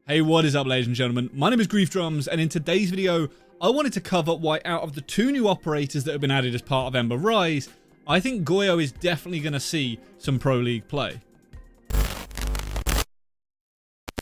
Hey, what is up, ladies and gentlemen? My name is GriefDrums, and in today's video, I wanted to cover why out of the two new operators that have been added as part of Ember Rise, I think Goyo is definitely going to see some Pro League play.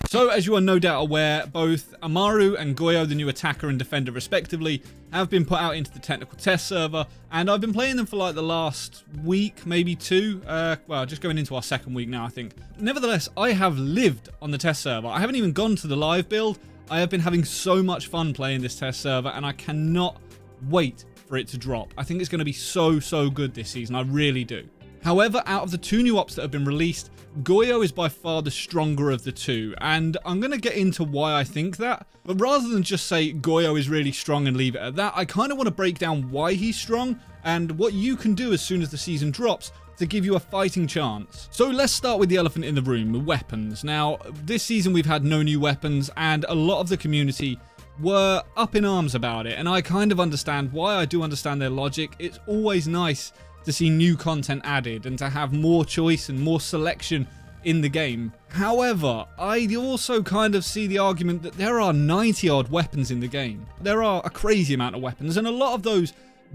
So, as you are no doubt aware, both Amaru and Goyo, the new attacker and defender respectively, have been put out into the technical test server, and I've been playing them for like the last week, maybe two, well, just going into our second week now, I think. Nevertheless, I have lived on the test server. I haven't even gone to the live build. I have been having so much fun playing this test server, and I cannot wait for it to drop. I think it's going to be so good this season. I really do. However, out of the two new ops that have been released, Goyo is by far the stronger of the two, and I'm going to get into why I think that. But rather than just say Goyo is really strong and leave it at that, I kind of want to break down why he's strong and what you can do as soon as the season drops to give you a fighting chance. So let's start with the elephant in the room, the weapons. Now, this season we've had no new weapons, and a lot of the community were up in arms about it, and I kind of understand why. I do understand their logic. It's always nice to see new content added and to have more choice and more selection in the game. However, I also kind of see the argument that there are 90 odd weapons in the game. There are a crazy amount of weapons, and a lot of those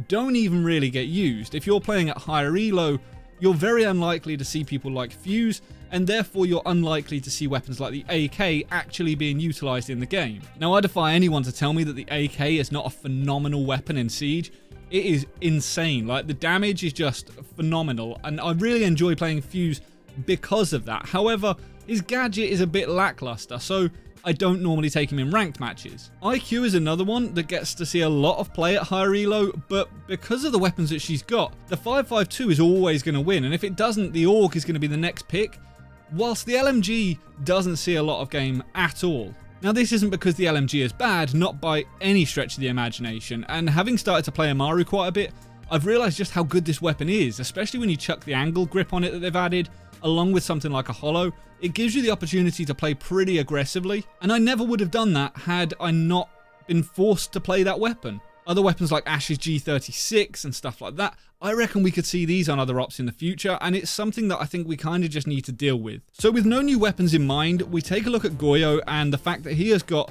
don't even really get used. If you're playing at higher elo, you're very unlikely to see people like Fuse, and therefore you're unlikely to see weapons like the AK actually being utilized in the game. Now, I defy anyone to tell me that the AK is not a phenomenal weapon in Siege. It is insane. Like, the damage is just phenomenal, and I really enjoy playing Fuse because of that. However, his gadget is a bit lackluster, so I don't normally take him in ranked matches. IQ is another one that gets to see a lot of play at higher elo, but because of the weapons that she's got, the 5.52 is always going to win, and if it doesn't, the AUG is going to be the next pick, whilst the LMG doesn't see a lot of game at all. Now, this isn't because the LMG is bad, not by any stretch of the imagination, and having started to play Amaru quite a bit, I've realised just how good this weapon is, especially when you chuck the angle grip on it that they've added, along with something like a holo. It gives you the opportunity to play pretty aggressively, and I never would have done that had I not been forced to play that weapon. Other weapons like Ash's G36 and stuff like that, I reckon we could see these on other ops in the future, and it's something that I think we kind of just need to deal with. So with no new weapons in mind, we take a look at Goyo and the fact that he has got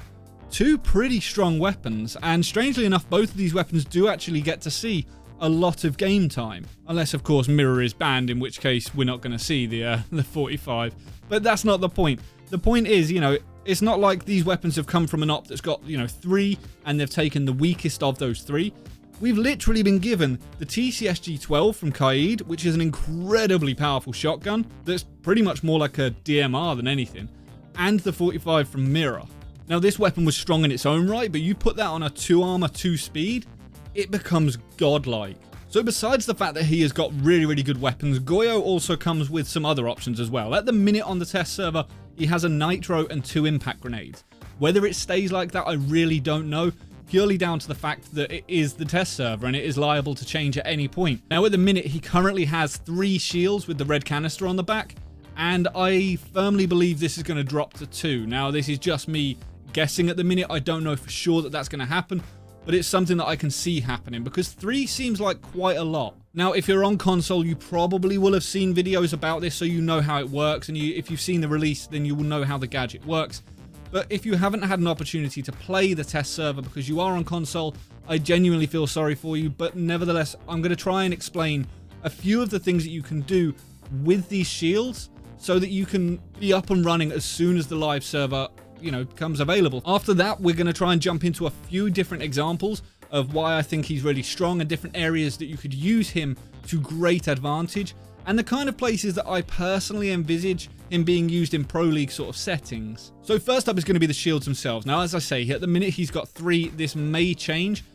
two pretty strong weapons, and strangely enough, both of these weapons do actually get to see a lot of game time. Unless, of course, Mirror is banned, in which case we're not going to see the 45. But that's not the point. The point is, you know, it's not like these weapons have come from an op that's got, you know, three, and they've taken the weakest of those three. We've literally been given the TCSG-12 from Kaid, which is an incredibly powerful shotgun that's pretty much more like a DMR than anything, and the 45 from Mirror. Now, this weapon was strong in its own right, but you put that on a 2 armor, 2 speed, it becomes godlike. So besides the fact that he has got really good weapons, Goyo also comes with some other options as well. At the minute on the test server, he has a nitro and 2 impact grenades. Whether it stays like that, I really don't know, purely down to the fact that it is the test server and it is liable to change at any point. Now, at the minute, he currently has 3 shields with the red canister on the back, and I firmly believe this is going to drop to 2. Now, this is just me guessing at the minute. I don't know for sure that that's going to happen, but it's something that I can see happening because 3 seems like quite a lot. Now, if you're on console, you probably will have seen videos about this, so you know how it works, and if you've seen the release, then you will know how the gadget works. But if you haven't had an opportunity to play the test server because you are on console, I genuinely feel sorry for you, but nevertheless, I'm going to try and explain a few of the things that you can do with these shields so that you can be up and running as soon as the live server, you know, becomes available. After that, we're going to try and jump into a few different examples of why I think he's really strong and different areas that you could use him to great advantage, and the kind of places that I personally envisage him being used in Pro League sort of settings. So first up is going to be the shields themselves. Now, as I say, at the minute he's got 3. This may change,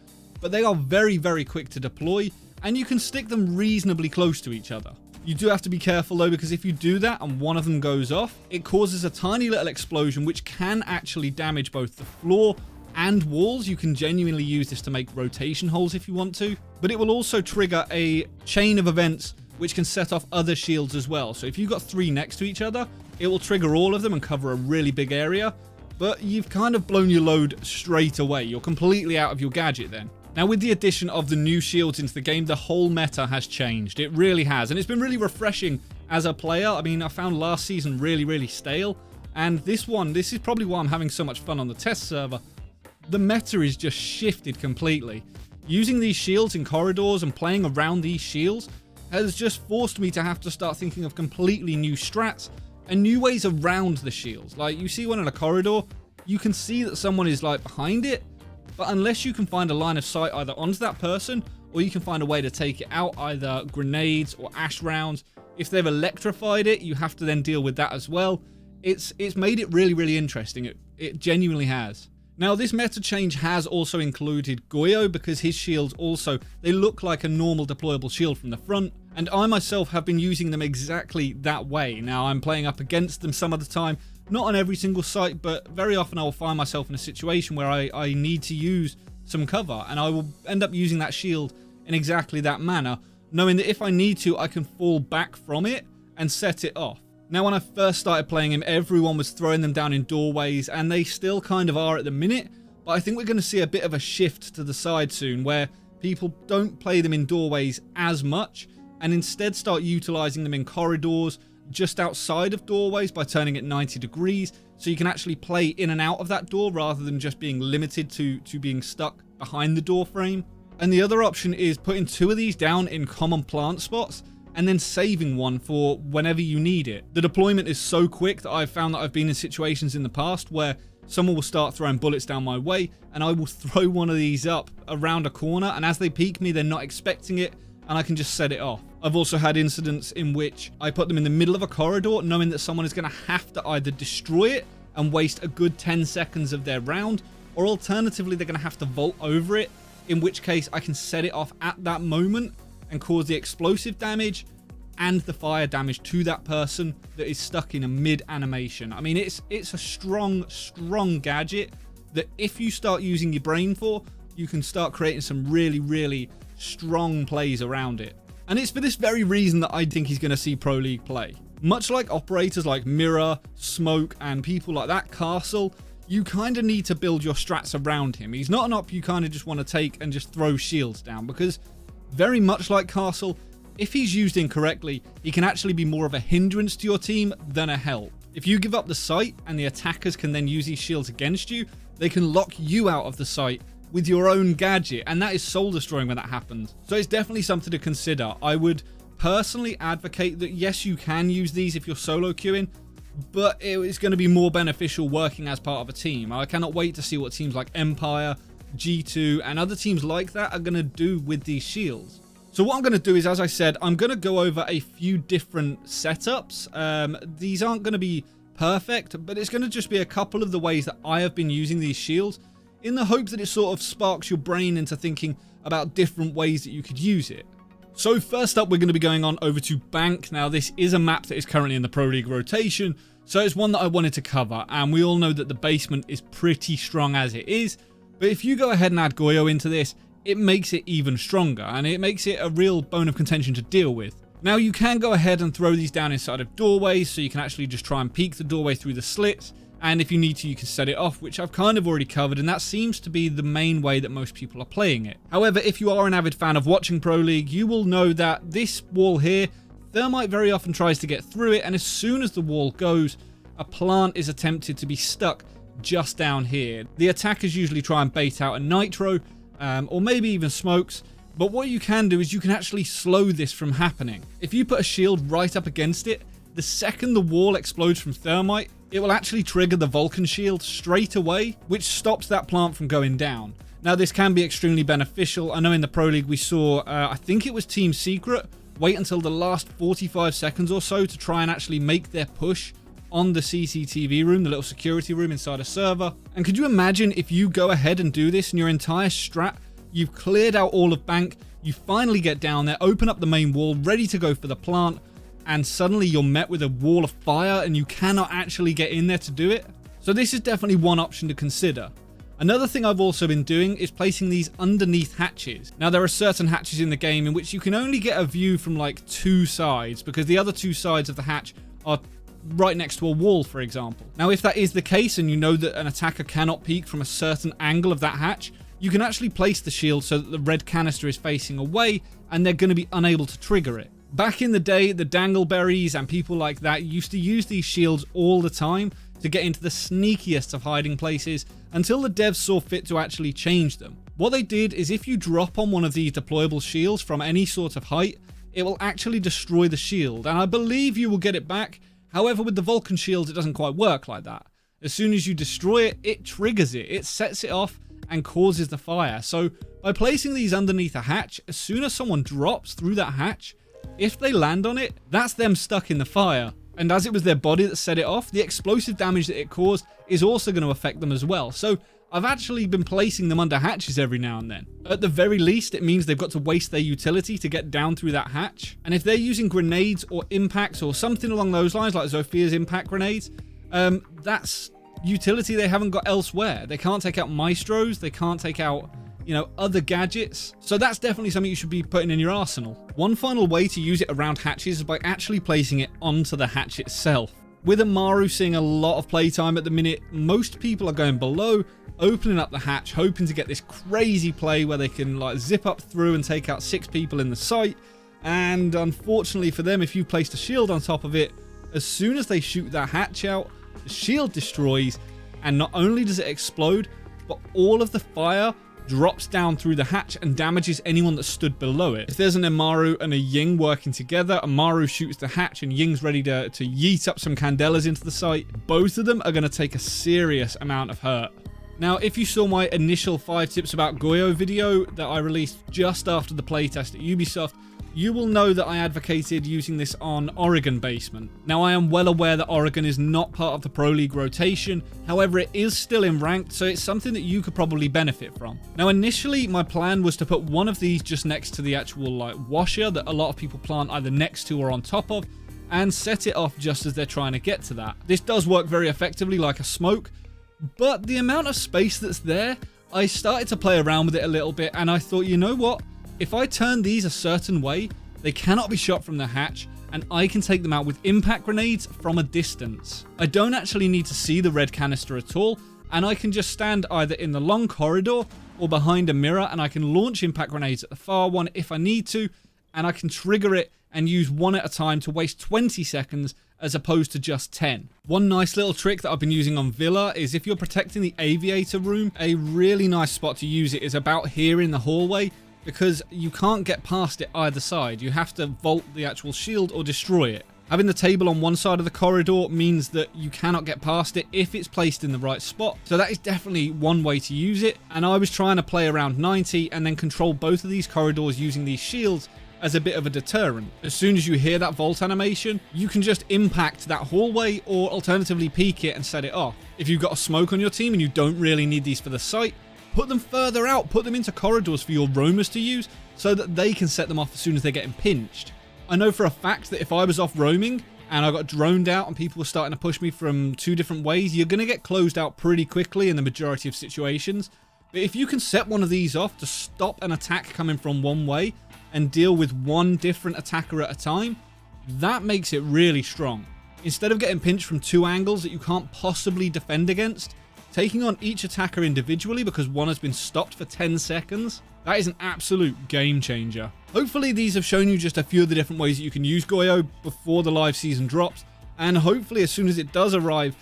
but they are very quick to deploy, and you can stick them reasonably close to each other. You do have to be careful though, because if you do that and one of them goes off, it causes a tiny little explosion which can actually damage both the floor and walls. You can genuinely use this to make rotation holes if you want to, but it will also trigger a chain of events which can set off other shields as well. So if you've got 3 next to each other, it will trigger all of them and cover a really big area, but you've kind of blown your load straight away. You're completely out of your gadget then. Now, with the addition of the new shields into the game, the whole meta has changed. It really has, and it's been really refreshing as a player. I mean, I found last season really stale, And this is probably why I'm having so much fun on the test server. The meta is just shifted completely. Using these shields in corridors and playing around these shields has just forced me to have to start thinking of completely new strats and new ways around the shields. Like, you see one in a corridor, you can see that someone is like behind it, but unless you can find a line of sight either onto that person, or you can find a way to take it out, either grenades or ash rounds. If they've electrified it, you have to then deal with that as well. It's made it really, really interesting. It genuinely has. Now, this meta change has also included Goyo, because his shields also, they look like a normal deployable shield from the front, and I myself have been using them exactly that way. Now, I'm playing up against them some of the time, not on every single site, but very often I will find myself in a situation where I need to use some cover, and I will end up using that shield in exactly that manner, knowing that if I need to, I can fall back from it and set it off. Now, when I first started playing him, everyone was throwing them down in doorways, and they still kind of are at the minute, but I think we're going to see a bit of a shift to the side soon, where people don't play them in doorways as much, and instead start utilizing them in corridors, just outside of doorways, by turning it 90 degrees, so you can actually play in and out of that door, rather than just being limited to being stuck behind the door frame. And the other option is putting 2 of these down in common plant spots, and then saving one for whenever you need it. The deployment is so quick that I've found that I've been in situations in the past where someone will start throwing bullets down my way, and I will throw one of these up around a corner, and as they peek me, they're not expecting it, and I can just set it off. I've also had incidents in which I put them in the middle of a corridor, knowing that someone is going to have to either destroy it and waste a good 10 seconds of their round, or alternatively they're going to have to vault over it, in which case I can set it off at that moment and cause the explosive damage and the fire damage to that person that is stuck in a mid animation. I mean, it's a strong gadget that if you start using your brain for, you can start creating some really, really strong plays around it. And it's for this very reason that I think he's going to see Pro League play. Much like operators like Mirror, Smoke, and people like that, Castle, you kind of need to build your strats around him. He's not an op you kind of just want to take and just throw shields down, because very much like Castle, if he's used incorrectly, he can actually be more of a hindrance to your team than a help. If you give up the site and the attackers can then use these shields against you, they can lock you out of the site with your own gadget, and that is soul destroying when that happens. So it's definitely something to consider. I would personally advocate that yes, you can use these if you're solo queuing, but it's going to be more beneficial working as part of a team. I cannot wait to see what teams like Empire, G2, and other teams like that are going to do with these shields. So what I'm going to do is, as I said, I'm going to go over a few different setups. These aren't going to be perfect, but it's going to just be a couple of the ways that I have been using these shields, in the hope that it sort of sparks your brain into thinking about different ways that you could use it. So first up, we're going to be going on over to Bank. Now, this is a map that is currently in the Pro League rotation, so it's one that I wanted to cover, and we all know that the basement is pretty strong as it is, but if you go ahead and add Goyo into this, it makes it even stronger, and it makes it a real bone of contention to deal with. Now, you can go ahead and throw these down inside of doorways, so you can actually just try and peek the doorway through the slits, and if you need to, you can set it off, which I've kind of already covered, and that seems to be the main way that most people are playing it. However, if you are an avid fan of watching Pro League, you will know that this wall here, Thermite very often tries to get through it, and as soon as the wall goes, a plant is attempted to be stuck just down here. The attackers usually try and bait out a nitro, or maybe even smokes, but what you can do is you can actually slow this from happening. If you put a shield right up against it, the second the wall explodes from Thermite, it will actually trigger the Vulcan shield straight away, which stops that plant from going down. Now, this can be extremely beneficial. I know in the Pro League we saw, I think it was Team Secret, wait until the last 45 seconds or so to try and actually make their push on the CCTV room, the little security room inside a server. And could you imagine if you go ahead and do this in your entire strat, you've cleared out all of Bank, you finally get down there, open up the main wall, ready to go for the plant, and suddenly you're met with a wall of fire and you cannot actually get in there to do it? So this is definitely one option to consider. Another thing I've also been doing is placing these underneath hatches. Now, there are certain hatches in the game in which you can only get a view from like 2 sides, because the other 2 sides of the hatch are right next to a wall, for example. Now, if that is the case and you know that an attacker cannot peek from a certain angle of that hatch, you can actually place the shield so that the red canister is facing away and they're going to be unable to trigger it. Back in the day, the Dangleberries and people like that used to use these shields all the time to get into the sneakiest of hiding places until the devs saw fit to actually change them. What they did is if you drop on one of these deployable shields from any sort of height, it will actually destroy the shield, and I believe you will get it back. However, with the Vulcan shields, it doesn't quite work like that. As soon as you destroy it, it triggers it, it sets it off and causes the fire. So by placing these underneath a hatch, as soon as someone drops through that hatch, if they land on it, that's them stuck in the fire. And as it was their body that set it off, the explosive damage that it caused is also going to affect them as well. So I've actually been placing them under hatches every now and then. At the very least, it means they've got to waste their utility to get down through that hatch. And if they're using grenades or impacts or something along those lines, like Zophia's impact grenades, that's utility they haven't got elsewhere. They can't take out maestros, they can't take out, you know, other gadgets. So that's definitely something you should be putting in your arsenal. One final way to use it around hatches is by actually placing it onto the hatch itself. With Amaru seeing a lot of playtime at the minute, most people are going below, opening up the hatch, hoping to get this crazy play where they can like zip up through and take out 6 people in the site. And unfortunately for them, if you placed a shield on top of it, as soon as they shoot that hatch out, the shield destroys, and not only does it explode, but all of the fire drops down through the hatch and damages anyone that stood below it. If there's an Amaru and a Ying working together, Amaru shoots the hatch and Ying's ready to yeet up some candelas into the site. Both of them are going to take a serious amount of hurt. Now, if you saw my initial 5 tips about Goyo video that I released just after the playtest at Ubisoft, you will know that I advocated using this on Oregon basement. Now, I am well aware that Oregon is not part of the Pro League rotation, however it is still in ranked, so it's something that you could probably benefit from. Now, initially my plan was to put one of these just next to the actual like washer that a lot of people plant either next to or on top of, and set it off just as they're trying to get to that. This does work very effectively like a smoke, but the amount of space that's there, I started to play around with it a little bit, and I thought, you know what? If I turn these a certain way, they cannot be shot from the hatch, and I can take them out with impact grenades from a distance. I don't actually need to see the red canister at all, and I can just stand either in the long corridor or behind a mirror, and I can launch impact grenades at the far one if I need to, and I can trigger it and use one at a time to waste 20 seconds as opposed to just 10. One nice little trick that I've been using on Villa is if you're protecting the aviator room, a really nice spot to use it is about here in the hallway, because you can't get past it either side. You have to vault the actual shield or destroy it. Having the table on one side of the corridor means that you cannot get past it if it's placed in the right spot. So that is definitely one way to use it. And I was trying to play around 90 and then control both of these corridors using these shields as a bit of a deterrent. As soon as you hear that vault animation, you can just impact that hallway or alternatively peek it and set it off. If you've got a smoke on your team and you don't really need these for the site, put them further out, put them into corridors for your roamers to use so that they can set them off as soon as they're getting pinched. I know for a fact that if I was off roaming and I got droned out and people were starting to push me from 2 different ways, you're going to get closed out pretty quickly in the majority of situations. But if you can set one of these off to stop an attack coming from one way and deal with one different attacker at a time, that makes it really strong. Instead of getting pinched from 2 angles that you can't possibly defend against, taking on each attacker individually because one has been stopped for 10 seconds, that is an absolute game changer. Hopefully these have shown you just a few of the different ways that you can use Goyo before the live season drops, and hopefully as soon as it does arrive,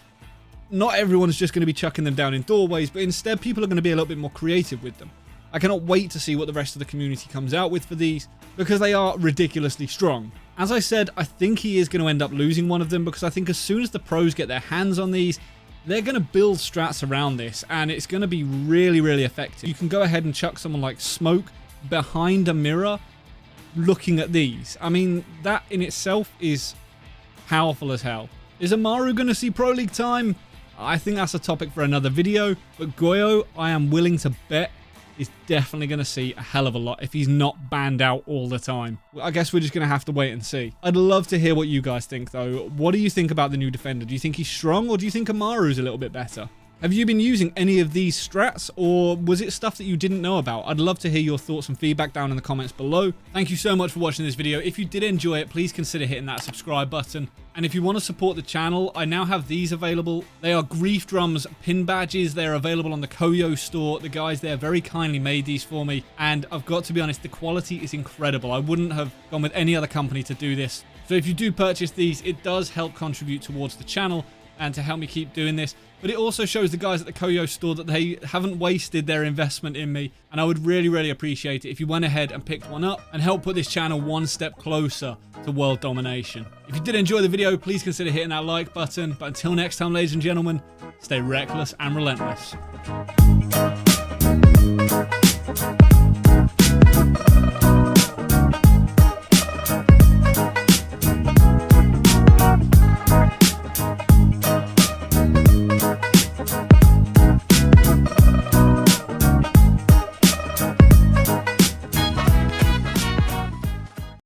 not everyone's just going to be chucking them down in doorways, but instead people are going to be a little bit more creative with them. I cannot wait to see what the rest of the community comes out with for these, because they are ridiculously strong. As I said, I think he is going to end up losing one of them, because I think as soon as the pros get their hands on these, they're going to build strats around this, and it's going to be really, really effective. You can go ahead and chuck someone like Smoke behind a mirror looking at these. I mean, that in itself is powerful as hell. Is Amaru going to see Pro League time? I think that's a topic for another video, but Goyo, I am willing to bet, is definitely going to see a hell of a lot if he's not banned out all the time. I guess we're just going to have to wait and see. I'd love to hear what you guys think though. What do you think about the new defender? Do you think he's strong, or do you think Amaru's a little bit better? Have you been using any of these strats, or was it stuff that you didn't know about? I'd love to hear your thoughts and feedback down in the comments below. Thank you so much for watching this video. If you did enjoy it, please consider hitting that subscribe button. And if you want to support the channel, I now have these available. They are Grief Drums pin badges. They're available on the Goyo store. The guys there very kindly made these for me, and I've got to be honest, the quality is incredible. I wouldn't have gone with any other company to do this. So if you do purchase these, it does help contribute towards the channel, and to help me keep doing this. But it also shows the guys at the Goyo store that they haven't wasted their investment in me, and I would really, really appreciate it if you went ahead and picked one up and helped put this channel one step closer to world domination. If you did enjoy the video, please consider hitting that like button. But until next time, ladies and gentlemen, stay reckless and relentless.